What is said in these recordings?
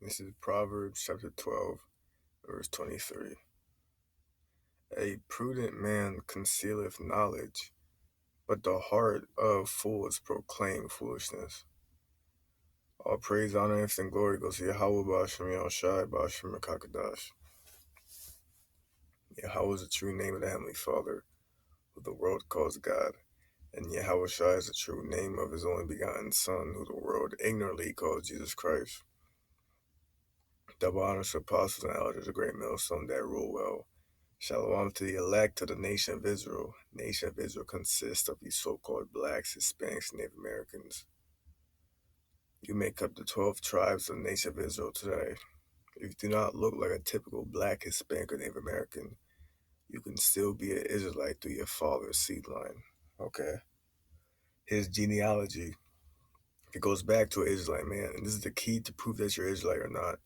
This is Proverbs chapter 12, verse 23. A prudent man concealeth knowledge, but the heart of fools proclaim foolishness. All praise, honor, and glory goes to Yahweh Ba'ashem Yahushai Ba'ashem Kakadash. Yahweh is the true name of the Heavenly Father, who the world calls God, and Yahweh Shai is the true name of his only begotten Son, who the world ignorantly calls Jesus Christ. Double honors to apostles and elders, a great millstone that rule well. Shalom to the elect of the nation of Israel. Nation of Israel consists of these so-called blacks, Hispanics, and Native Americans. You make up the 12 tribes of the nation of Israel today. If you do not look like a typical black, Hispanic, or Native American, you can still be an Israelite through your father's seed line. Okay. His genealogy, it goes back to an Israelite man, and this is the key to prove that you're Israelite or not.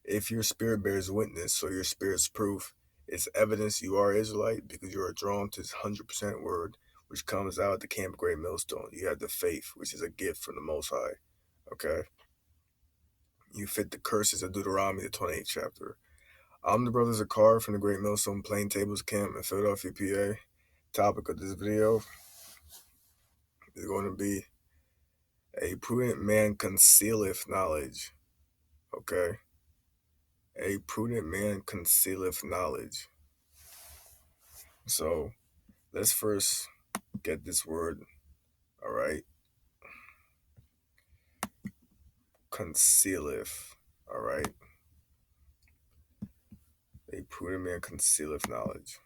If your spirit bears witness, so your spirit's proof, it's evidence you are Israelite because you are drawn to his 100% word, which comes out at the camp of Great Millstone. You have the faith, which is a gift from the Most High. Okay? You fit the curses of Deuteronomy, the 28th chapter. I'm the brother Zakar from the Great Millstone Plain Tables Camp in Philadelphia, PA. Topic of this video is going to be a prudent man concealeth knowledge. Okay? A prudent man concealeth knowledge. So, let's first get this word, all right? Concealeth, all right? A prudent man concealeth knowledge.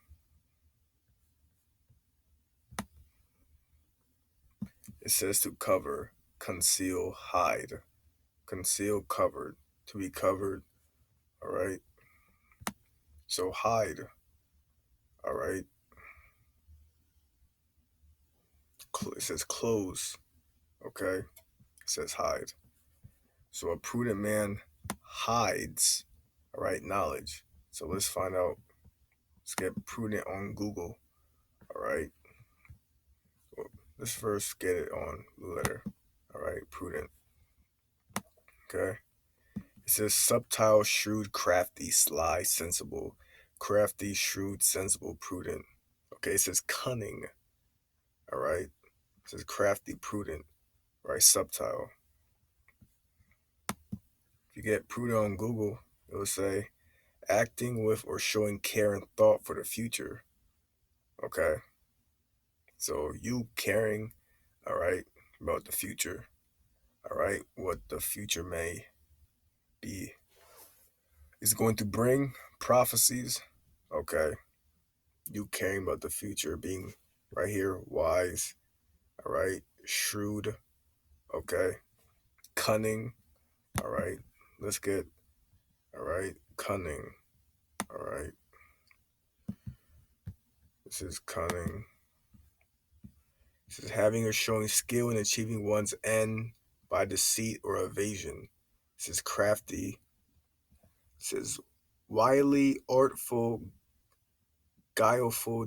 It says to cover, conceal, hide. Conceal, covered, to be covered, all right? So hide, all right? It says close, okay? It says hide. So a prudent man hides, all right, knowledge. So let's find out. Let's get prudent on Google, all right? Well, let's first get it on the letter, all right? Prudent, okay? It says subtle, shrewd, crafty, sly, sensible. Crafty, shrewd, sensible, prudent. Okay, it says cunning, all right? It says crafty, prudent, right? Subtle. If you get prudent on Google, it will say acting with or showing care and thought for the future. Okay. So you caring, all right, about the future, all right, what the future may be is going to bring prophecies. Okay. You caring about the future, being right here, wise, all right, shrewd, okay, cunning, all right. Let's get, all right, cunning, all right. This is cunning. This is having or showing skill in achieving one's end by deceit or evasion. This is crafty. This is wily, artful, guileful,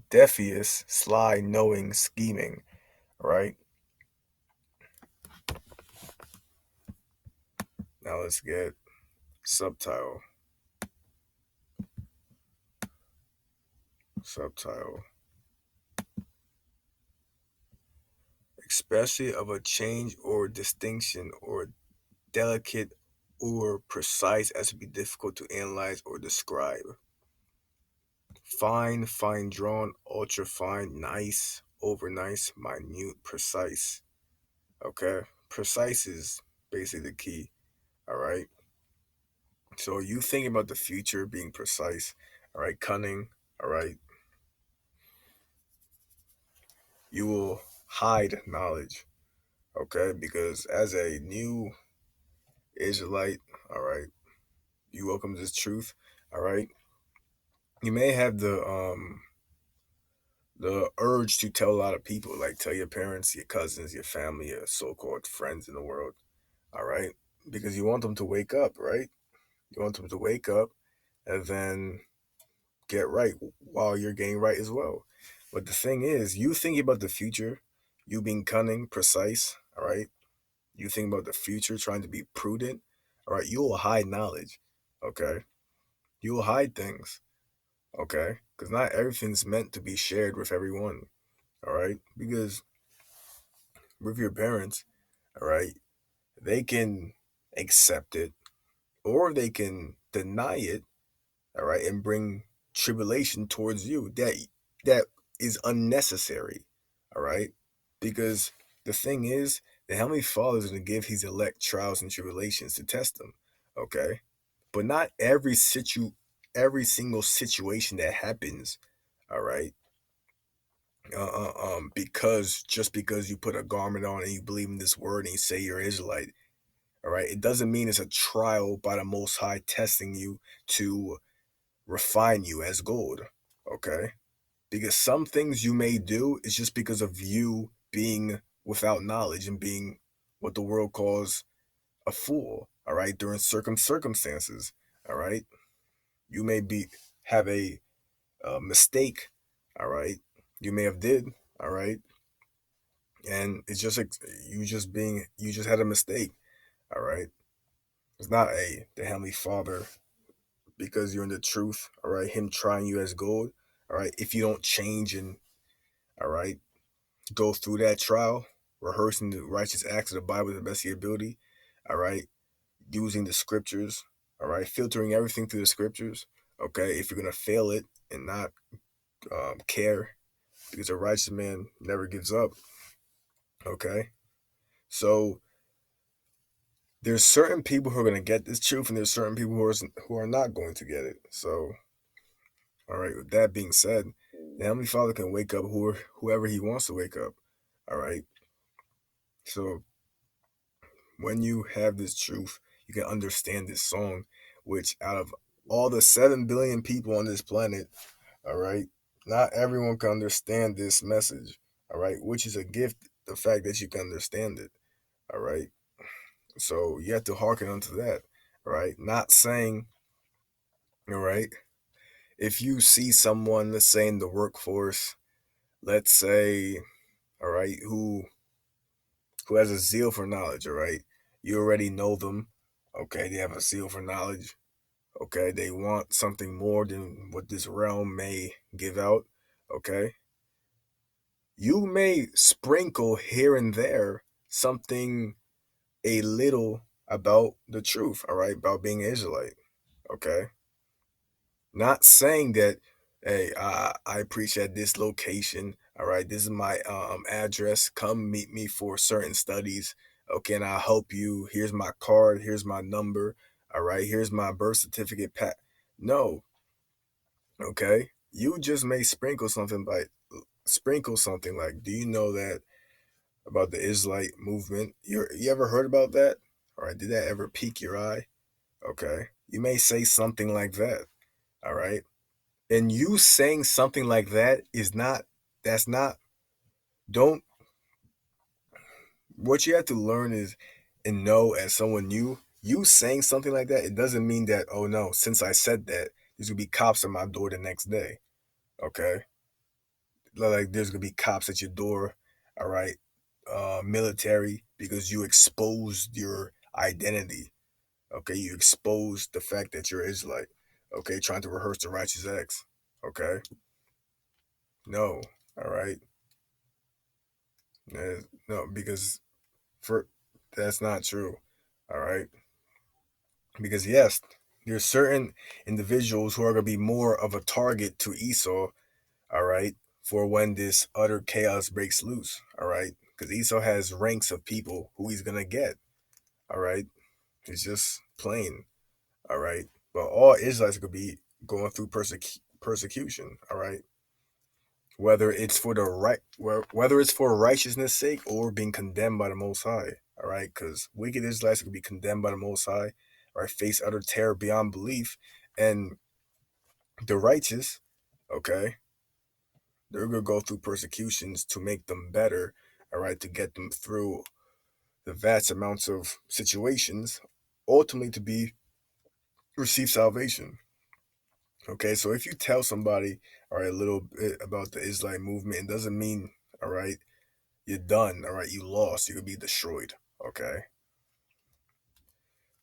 defious, sly, knowing, scheming, right? Now let's get subtle. Subtle. Especially of a change or distinction or delicate or precise as to be difficult to analyze or describe. Fine, fine drawn, ultra fine, nice, over nice, minute, precise. Okay? Precise is basically the key. All right? So you thinking about the future being precise, all right? Cunning, all right? You will hide knowledge, okay? Because as a new Israelite, all right, you welcome this truth, all right? You may have the urge to tell a lot of people, like tell your parents, your cousins, your family, your so-called friends in the world, all right? Because you want them to wake up, right? You want them to wake up and then get right while you're getting right as well. But the thing is, you thinking about the future, You being cunning, precise, all right? You think about the future, trying to be prudent, all right? You will hide knowledge, okay? You will hide things, okay? Because not everything's meant to be shared with everyone, all right? Because with your parents, all right, they can accept it or they can deny it, all right, and bring tribulation towards you that is unnecessary, all right? Because the thing is, the Heavenly Father is going to give His elect trials and tribulations to test them, okay? But not every single situation that happens, all right, because just because you put a garment on and you believe in this word and you say you're Israelite, all right, it doesn't mean it's a trial by the Most High testing you to refine you as gold, okay? Because some things you may do is just because of you being without knowledge and being what the world calls a fool, all right, during circumstances, all right? You may have a mistake, all right? You may have did, all right? And it's just you just had a mistake, all right? It's not the Heavenly Father because you're in the truth, all right? Him trying you as gold, all right? If you don't change and, all right, go through that trial, rehearsing the righteous acts of the Bible to the best of your ability, all right? Using the scriptures, all right? Filtering everything through the scriptures, okay? If you're going to fail it and not care, because a righteous man never gives up, okay? So there's certain people who are going to get this truth and there's certain people who are not going to get it. So, all right, with that being said, the Heavenly Father can wake up whoever He wants to wake up. All right. So when you have this truth, you can understand this song, which out of all the 7 billion people on this planet, all right, not everyone can understand this message. All right, which is a gift, the fact that you can understand it. All right. So you have to hearken unto that. All right. Not saying, all right, if you see someone, let's say in the workforce, let's say, all right, who has a zeal for knowledge, all right? You already know them, okay? They have a zeal for knowledge, okay? They want something more than what this realm may give out, okay? You may sprinkle here and there something a little about the truth, all right? About being an Israelite, okay? Not saying that, hey, I preach at this location. All right, this is my address. Come meet me for certain studies. Okay, and I'll help you. Here's my card. Here's my number. All right, here's my birth certificate. No, okay. You just may sprinkle something like, do you know that about the Israelite movement? You ever heard about that? All right, did that ever pique your eye? Okay, you may say something like that. All right. And you saying something like that is not, that's not, don't, what you have to learn is and know as someone new, you saying something like that, it doesn't mean that, oh no, since I said that, there's gonna be cops at my door the next day. Okay. Like there's gonna be cops at your door, all right, military, because you exposed your identity. Okay, you exposed the fact that you're Israelite. Okay, trying to rehearse the righteous acts. Okay. No. All right. No, because for that's not true. All right. Because yes, there's certain individuals who are going to be more of a target to Esau, all right, for when this utter chaos breaks loose, all right? Because Esau has ranks of people who he's going to get, all right? It's just plain, all right? But all Israelites could be going through persecution, all right? Whether it's for the right, whether it's for righteousness' sake or being condemned by the Most High. All right, because wicked Israelites could be condemned by the Most High, all right, face utter terror beyond belief, and the righteous, okay, they're gonna go through persecutions to make them better, all right, to get them through the vast amounts of situations, ultimately to be receive salvation. Okay, so if you tell somebody, all right, a little bit about the Israelite movement, it doesn't mean, all right, you're done. All right, you lost. You could be destroyed. Okay,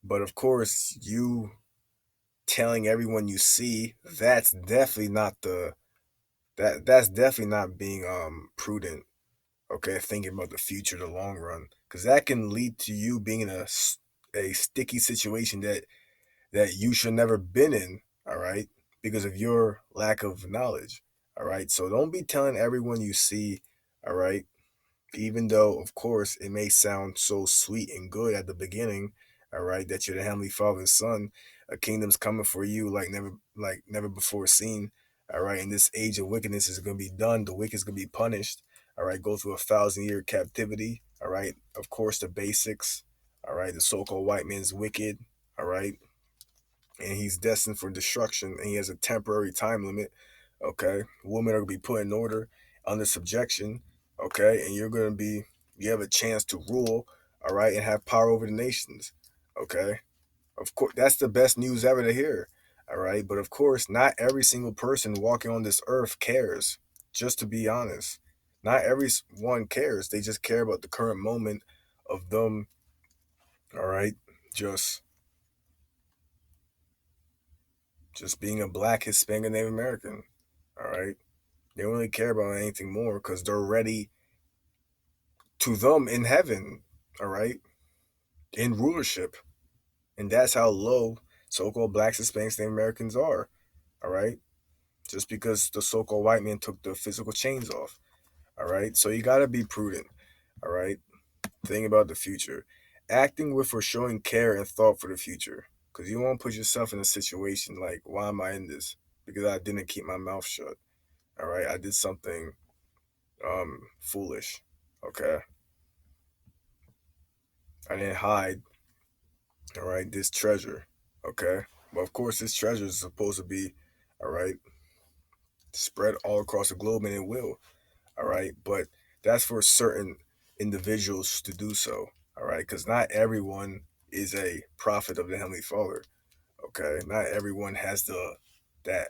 but of course, you telling everyone you see, that's definitely not being prudent. Okay, thinking about the future, the long run, because that can lead to you being in a sticky situation that you should never been in. All right, because of your lack of knowledge. All right, so don't be telling everyone you see. All right, even though of course it may sound so sweet and good at the beginning, all right, that you're the Heavenly Father's son, a kingdom's coming for you like never before seen. All right, and this age of wickedness is going to be done. The wicked is going to be punished. All right, go through 1,000 year captivity. All right, of course the basics. All right, the so-called white man's wicked. All right, and he's destined for destruction, and he has a temporary time limit. Okay, women are gonna be put in order, under subjection. Okay, and you have a chance to rule. All right, and have power over the nations. Okay, of course that's the best news ever to hear. All right, but of course not every single person walking on this earth cares. Just to be honest, not everyone cares. They just care about the current moment of them. All right, just just being a black Hispanic Native American. All right. They don't really care about anything more because they're ready to them in heaven. All right. In rulership. And that's how low so called blacks, Hispanics, Native Americans are. All right. Just because the so called white man took the physical chains off. All right. So you got to be prudent. All right. Think about the future. Acting with or showing care and thought for the future. Because you won't put yourself in a situation like, why am I in this? Because I didn't keep my mouth shut. All right. I did something foolish. Okay. I didn't hide, all right, this treasure. Okay. Well, of course, this treasure is supposed to be, all right, spread all across the globe, and it will. All right. But that's for certain individuals to do so. All right. Because not everyone is a prophet of the Heavenly Father. Okay. Not everyone has that,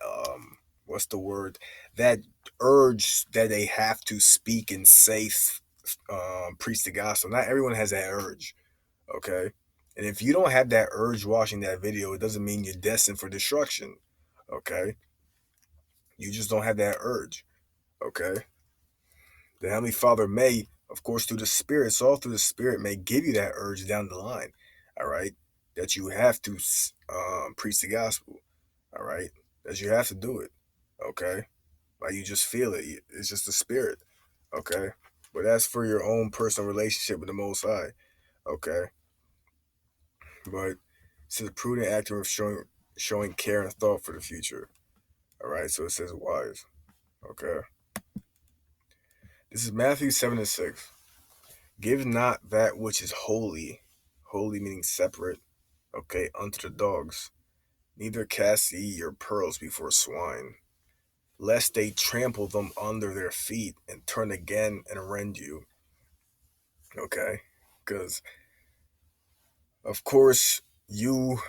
what's the word? That urge that they have to speak and say, preach the gospel. Not everyone has that urge. Okay. And if you don't have that urge watching that video, it doesn't mean you're destined for destruction. Okay. You just don't have that urge. Okay. The Heavenly Father may, of course, through the Spirit, it's all through the Spirit, may give you that urge down the line. All right. That you have to preach the gospel. All right. That you have to do it. Okay. Like you just feel it. It's just the Spirit. Okay. But that's for your own personal relationship with the Most High. Okay. But it says prudent acting of showing care and thought for the future. All right, so it says wise. Okay, this is Matthew 7:6. Give not that which is holy, holy meaning separate. Okay, unto the dogs. Neither cast ye your pearls before swine, lest they trample them under their feet and turn again and rend you. Okay, because of course you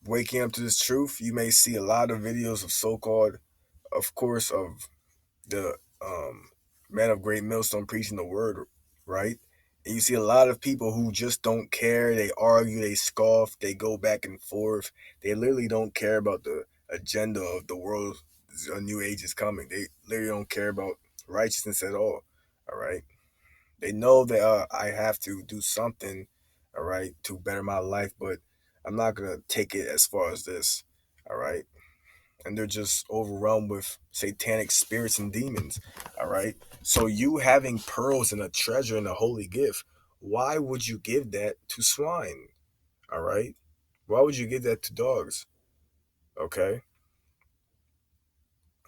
waking up to this truth, you may see a lot of videos of so-called, of course, of the man of great millstone preaching the word, right? And you see a lot of people who just don't care. They argue, they scoff, they go back and forth. They literally don't care about the agenda of the world. A new age is coming. They literally don't care about righteousness at all. All right. They know that I have to do something, all right, to better my life, but I'm not gonna take it as far as this. All right, and they're just overwhelmed with satanic spirits and demons. All right. So you having pearls and a treasure and a holy gift, why would you give that to swine? All right. Why would you give that to dogs? Okay.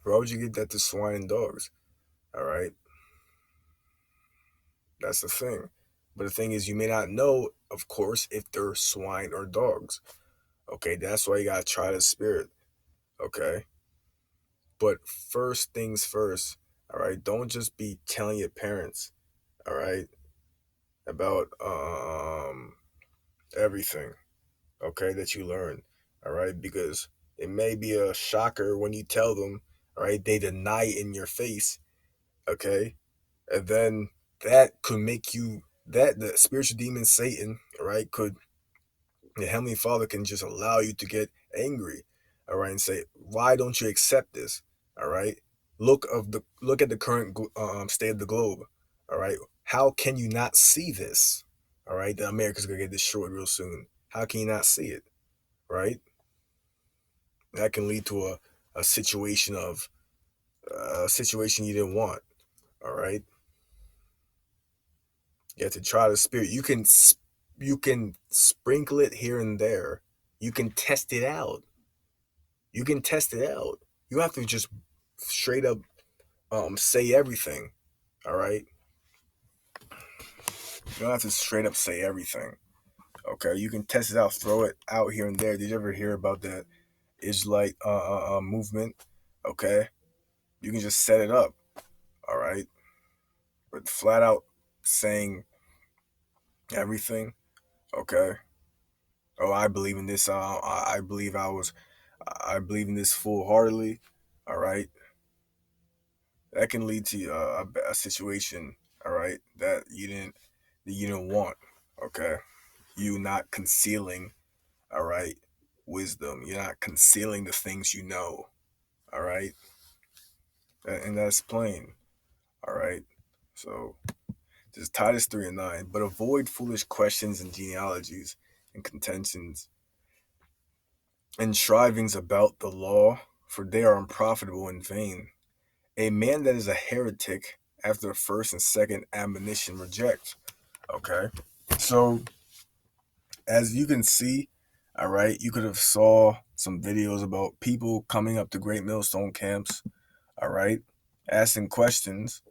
Why would you give that to swine and dogs? All right. That's the thing. But the thing is, you may not know, of course, if they're swine or dogs. Okay. That's why you got to try the spirit. Okay. But first things first. All right. Don't just be telling your parents. All right, about everything, okay, that you learn. All right, because it may be a shocker when you tell them. All right, they deny it in your face. Okay, and then that could make you, that the spiritual demon Satan, all right, could, the Heavenly Father can just allow you to get angry, all right, and say, why don't you accept this? All right. Look at the current state of the globe. All right. How can you not see this? All right. That America's gonna get destroyed real soon. How can you not see it? Right? That can lead to a situation of a situation you didn't want. All right. You have to try the spirit. You can sprinkle it here and there. You can test it out. You can test it out. You have to just straight up say everything. All right. You don't have to straight up say everything. Okay. You can test it out, throw it out here and there. Did you ever hear about that Israelite movement? Okay. You can just set it up. All right. But flat out saying everything. Okay. Oh, I believe in this. I believe in this full heartedly. All right. That can lead to a situation. All right. That you didn't want. Okay. You not concealing. All right. Wisdom. You're not concealing the things you know. All right. And that's plain. All right. So just Titus 3:9. But avoid foolish questions and genealogies and contentions and strivings about the law, for they are unprofitable and vain. A man that is a heretic after the first and second admonition reject. Okay. So as you can see, all right, you could have saw some videos about people coming up to Great Millstone camps, all right, asking questions,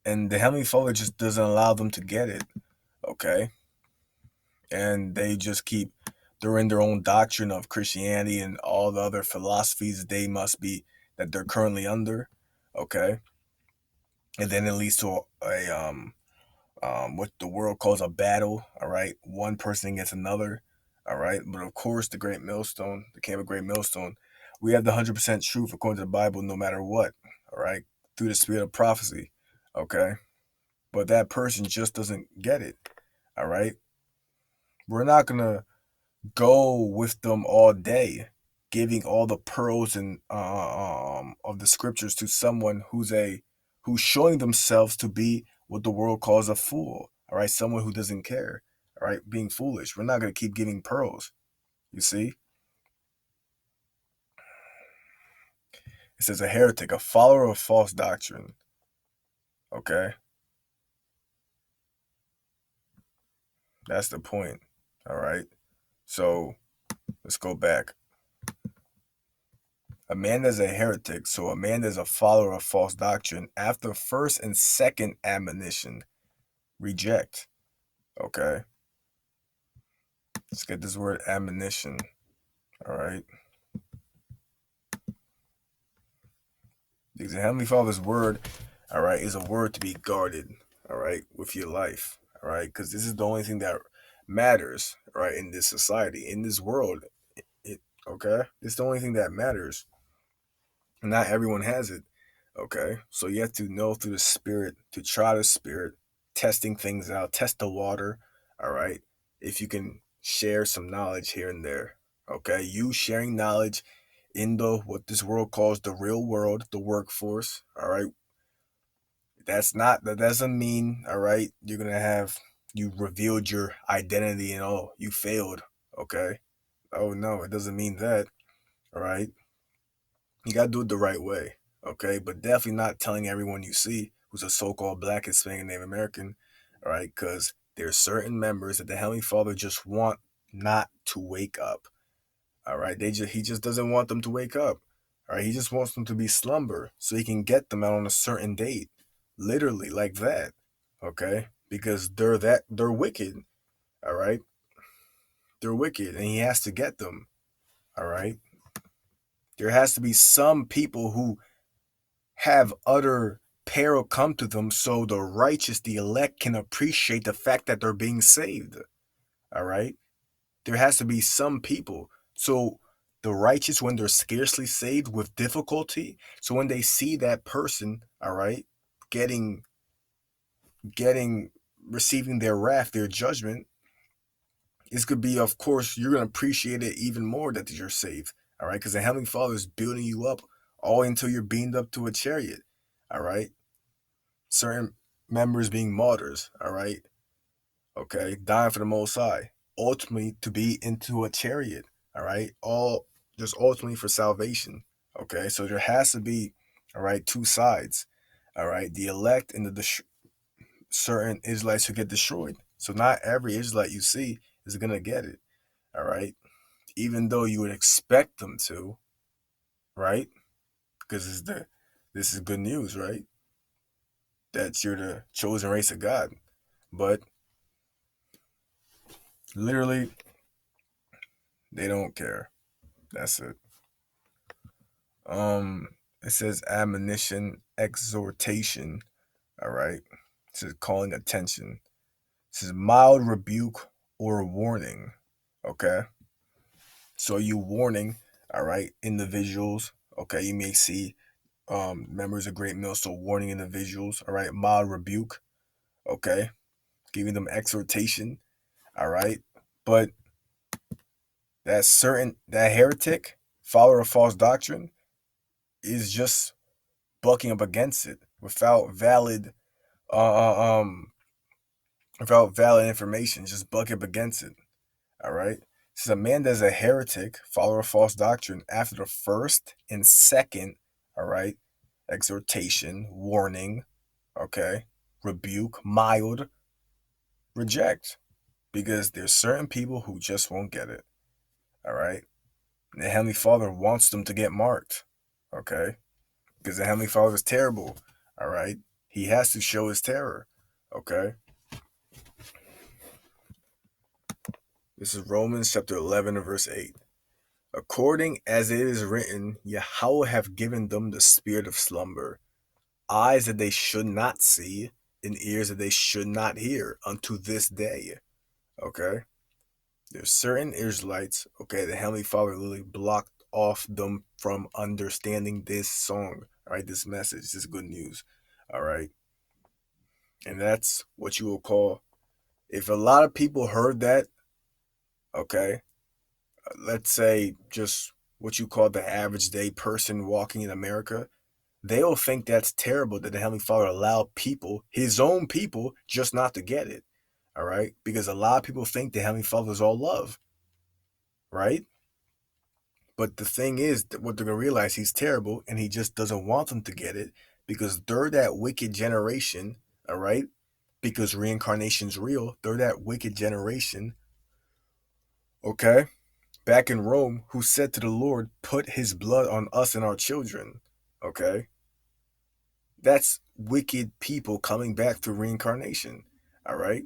and the Heavenly Father just doesn't allow them to get it. Okay. And they just keep, they're in their own doctrine of Christianity and all the other philosophies they must be, that they're currently under. Okay. And then it leads to what the world calls a battle. All right. One person against another. All right. But of course, the Great Millstone, the Camp of Great Millstone, we have the 100% truth according to the Bible, no matter what. All right. Through the spirit of prophecy. Okay. But that person just doesn't get it. All right. We're not going to go with them all day, giving all the pearls and of the scriptures to someone who's showing themselves to be what the world calls a fool. All right, someone who doesn't care. All right, being foolish. We're not going to keep giving pearls. You see, it says a heretic, a follower of false doctrine. Okay, that's the point. All right, so let's go back. A man is a heretic, so a man is a follower of false doctrine after first and second admonition. Reject. Okay. Let's get this word admonition. All right. Because the Heavenly Father's word, all right, is a word to be guarded, all right, with your life. All right. Because this is the only thing that matters, right, in this society, in this world. Okay. It's the only thing that matters. Not everyone has it. Okay. So you have to know through the spirit, to try the spirit, testing things out, test the water. All right. If you can share some knowledge here and there. Okay. You sharing knowledge in the what this world calls the real world, the workforce. All right. That doesn't mean, all right, you're gonna have you revealed your identity and oh, you failed. Okay. Oh no, it doesn't mean that. All right. You got to do it the right way, okay? But definitely not telling everyone you see who's a so-called Black, Hispanic, Native American, all right? Because there's certain members that the Heavenly Father just want not to wake up, all right? He just doesn't want them to wake up, all right? He just wants them to be slumber so he can get them out on a certain date, literally like that, okay? Because they're wicked, all right? They're wicked, and he has to get them, all right? There has to be some people who have utter peril come to them so the righteous, the elect, can appreciate the fact that they're being saved. All right? There has to be some people. So the righteous, when they're scarcely saved with difficulty, so when they see that person, all right, getting receiving their wrath, their judgment, it's going to be, of course, you're going to appreciate it even more that you're saved. All right. Because the Heavenly Father is building you up all until you're beamed up to a chariot. All right. Certain members being martyrs. All right. Okay. Dying for the Most High. Ultimately to be into a chariot. All right. All just ultimately for salvation. Okay. So there has to be, all right, two sides. All right. The elect and the certain Israelites who get destroyed. So not every Israelite you see is going to get it. All right. Even though you would expect them to, right? Because this is good news, right? That you're the chosen race of God. But literally, they don't care. That's it. It says admonition, exhortation. All right. It says calling attention. It says mild rebuke or warning. Okay. So you warning, all right, individuals. Okay, you may see members of Great Mill, so warning individuals, all right, mild rebuke, okay, giving them exhortation, all right, but that heretic, follower of false doctrine, is just bucking up against it uh, uh, um, without valid information, just buck up against it, all right. Says a man that's a heretic, follower of false doctrine, after the first and second, all right, exhortation, warning, okay, rebuke, mild, reject, because there's certain people who just won't get it. All right. And the Heavenly Father wants them to get marked. Okay. Because the Heavenly Father is terrible. All right. He has to show his terror. Okay. This is Romans chapter 11 and verse 8. According as it is written, Yahweh have given them the spirit of slumber, eyes that they should not see, and ears that they should not hear unto this day. Okay. There's certain Israelites, okay, the Heavenly Father literally blocked off them from understanding this song, all right, this message, this good news, all right. And that's what you will call, if a lot of people heard that, okay, let's say just what you call the average day person walking in America, they'll think that's terrible that the Heavenly Father allowed people, his own people, just not to get it, all right, because a lot of people think the Heavenly Father is all love, right? But the thing is, that what they're gonna realize, he's terrible, and he just doesn't want them to get it because they're that wicked generation. All right, because reincarnation's real. They're that wicked generation. Okay, back in Rome, who said to the Lord, "Put His blood on us and our children." Okay, that's wicked people coming back through reincarnation. All right,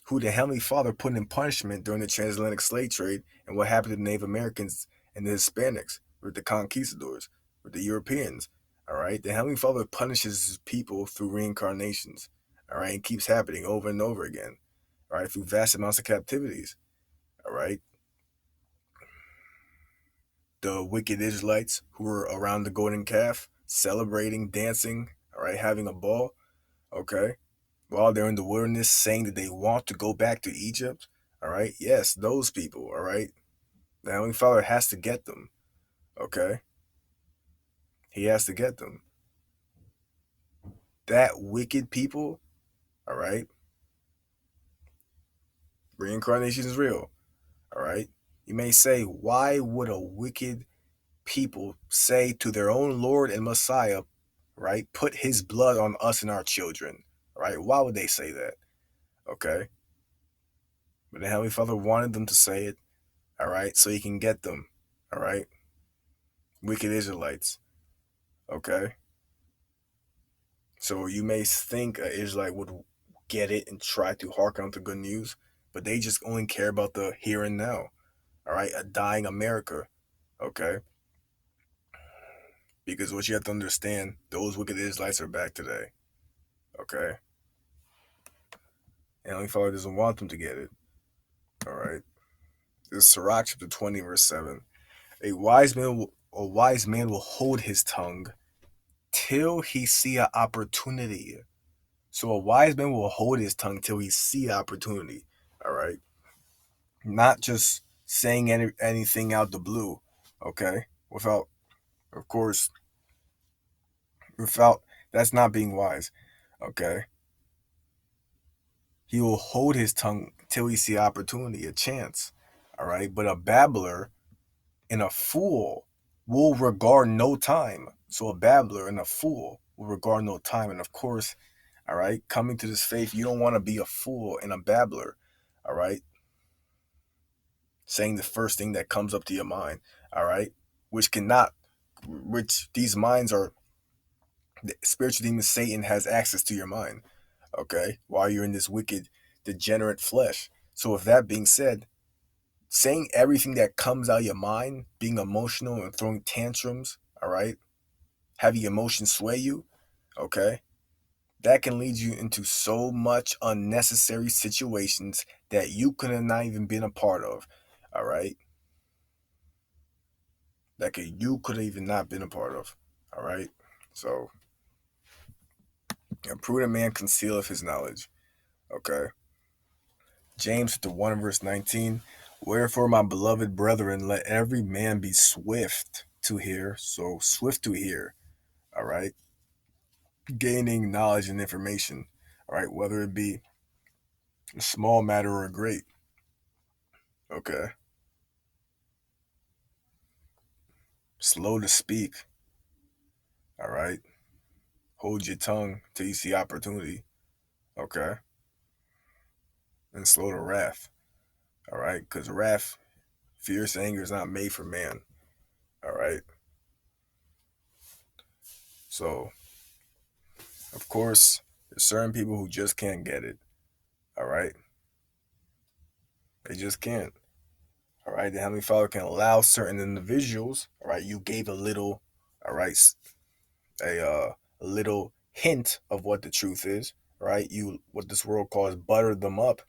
who the Heavenly Father put in punishment during the transatlantic slave trade and what happened to the Native Americans and the Hispanics, with the conquistadors, with the Europeans. All right, the Heavenly Father punishes his people through reincarnations. All right, it keeps happening over and over again. All right, through vast amounts of captivities. All right, the wicked Israelites who were around the golden calf, celebrating, dancing, all right, having a ball. Okay, while they're in the wilderness saying that they want to go back to Egypt. All right. Yes, those people. All right. The Heavenly Father has to get them. Okay. He has to get them. That wicked people. All right. Reincarnation is real. All right. You may say, why would a wicked people say to their own Lord and Messiah, right, put his blood on us and our children? All right. Why would they say that? Okay. But the Heavenly Father wanted them to say it. All right. So he can get them. All right. Wicked Israelites. Okay. So you may think an Israelite would get it and try to hearken on to good news, but they just only care about the here and now. All right. A dying America. Okay. Because what you have to understand, those wicked Israelites are back today. Okay. And Heavenly Father doesn't want them to get it. All right. This is Sirach chapter 20, verse 7. A wise man will hold his tongue till he see an opportunity. So a wise man will hold his tongue till he see opportunity. All right, not just saying anything out the blue. Okay, without, of course, without that's not being wise. Okay, he will hold his tongue till he see opportunity, a chance. All right, but a babbler and a fool will regard no time. So a babbler and a fool will regard no time. And of course, all right, coming to this faith, you don't want to be a fool and a babbler. All right, saying the first thing that comes up to your mind. All right, which cannot, which these minds are, the spiritual demon Satan has access to your mind. Okay, while you're in this wicked, degenerate flesh. So with that being said, saying everything that comes out of your mind, being emotional and throwing tantrums, all right, having emotions sway you, okay, that can lead you into so much unnecessary situations that you could have not even been a part of, all right, you could have even not been a part of, all right. So a prudent man concealeth his knowledge, okay. James the 1 verse 19. Wherefore, my beloved brethren, let every man be swift to hear. So swift to hear, all right, gaining knowledge and information, all right, whether it be a small matter or a great. Okay. Slow to speak, all right. Hold your tongue till you see opportunity, okay. And slow to wrath, all right, because wrath, fierce anger is not made for man, all right. So, of course, there's certain people who just can't get it, all right. They just can't. All right, the Heavenly Father can allow certain individuals. All right, you gave a little, all right, a little hint of what the truth is. All right, you what this world calls butter them up.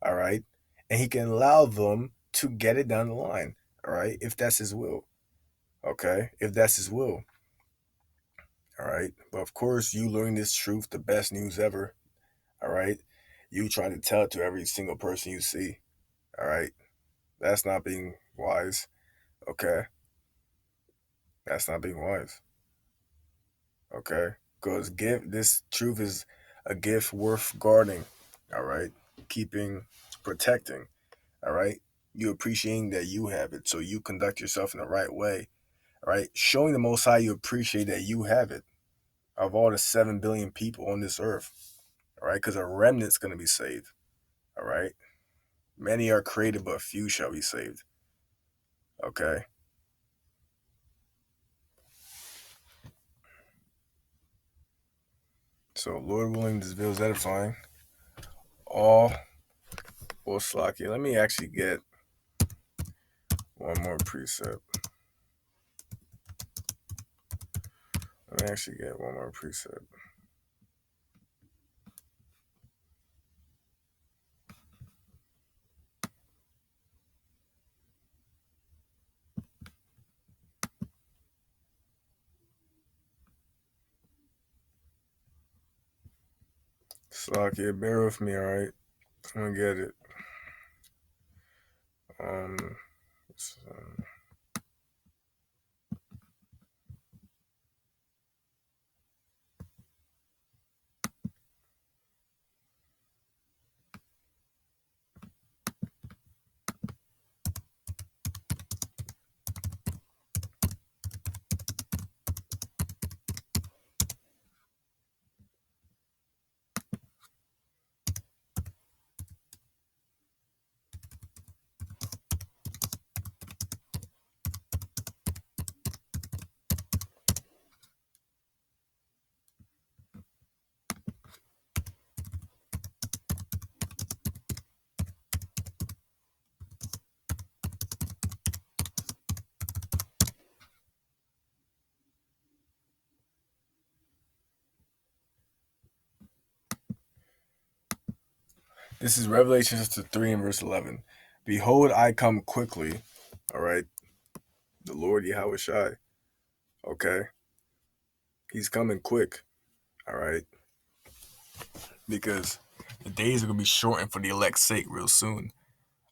All right, and He can allow them to get it down the line. All right, if that's His will. Okay, if that's His will. All right, but of course, you learn this truth, the best news ever. All right, you try to tell it to every single person you see. All right, that's not being wise. Okay, that's not being wise. Okay, because give this truth is a gift worth guarding. All right, keeping, protecting. All right, you appreciating that you have it, so you conduct yourself in the right way. All right, showing the Most High you appreciate that you have it. Of all the 7 billion people on this earth, all right, because a remnant's gonna be saved. All right, many are created, but few shall be saved. Okay, so Lord willing, this video is edifying. All will slack you. Let me actually get one more precept. Let me actually get one more precept. Slakia, bear with me, alright? I'm gonna get it. Um, so, this is Revelation chapter 3 and verse 11. Behold, I come quickly. Alright, the Lord Yahweh Shai. Okay, He's coming quick. Alright, because the days are going to be shortened for the elect's sake real soon.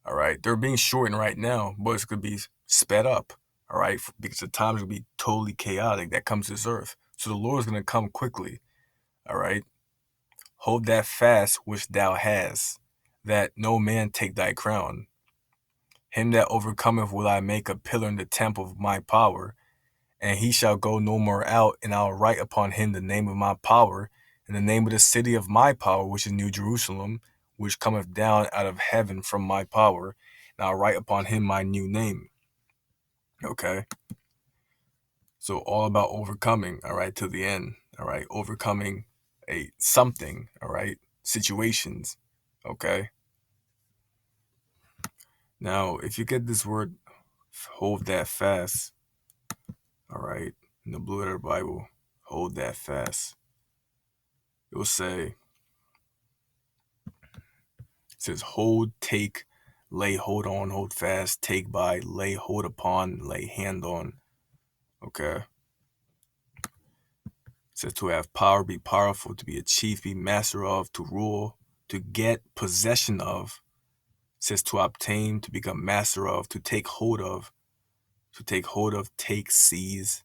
All right. They're being shortened right now, but it's going to be sped up. All right. Because the times will be totally chaotic that comes to this earth. So the Lord is going to come quickly. All right. Hold that fast which thou hast, that no man take thy crown. Him that overcometh will I make a pillar in the temple of my power, and he shall go no more out, and I'll write upon him the name of my power, and the name of the city of my power, which is New Jerusalem, which cometh down out of heaven from my power, and I'll write upon him my new name. Okay? So all about overcoming, all right, to the end, all right? Overcoming a something, all right? Situations, okay? Now, if you get this word, hold that fast, all right, in the Blue Letter Bible, hold that fast. It will say, it says hold, take, lay hold on, hold fast, take by, lay hold upon, lay hand on. Okay. It says to have power, be powerful, to be a chief, be master of, to rule, to get possession of. It says to obtain, to become master of, to take hold of, take, seize,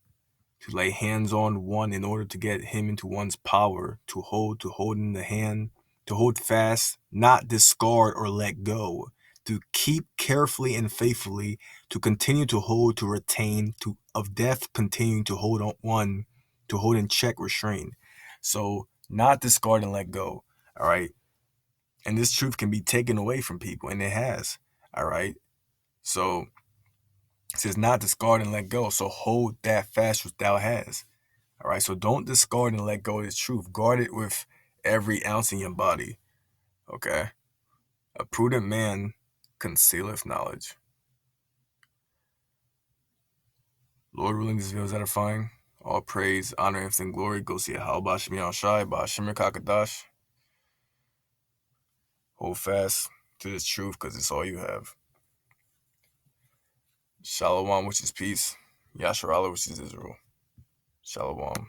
to lay hands on one in order to get him into one's power, to hold in the hand, to hold fast, not discard or let go, to keep carefully and faithfully, to continue to hold, to retain, to of death continuing to hold on one, to hold in check, restrain. So not discard and let go. All right. And this truth can be taken away from people, and it has. All right. So it says not discard and let go. So hold that fast which thou hast. All right. So don't discard and let go of this truth. Guard it with every ounce in your body. Okay. A prudent man concealeth knowledge. Lord willing, this video is edifying. All praise, honor, and glory goes to Yahweh Shem Yahushai, Ba'ashem Kakadash. Hold fast to this truth because it's all you have. Shalom, which is peace. Yasharallah, which is Israel. Shalom.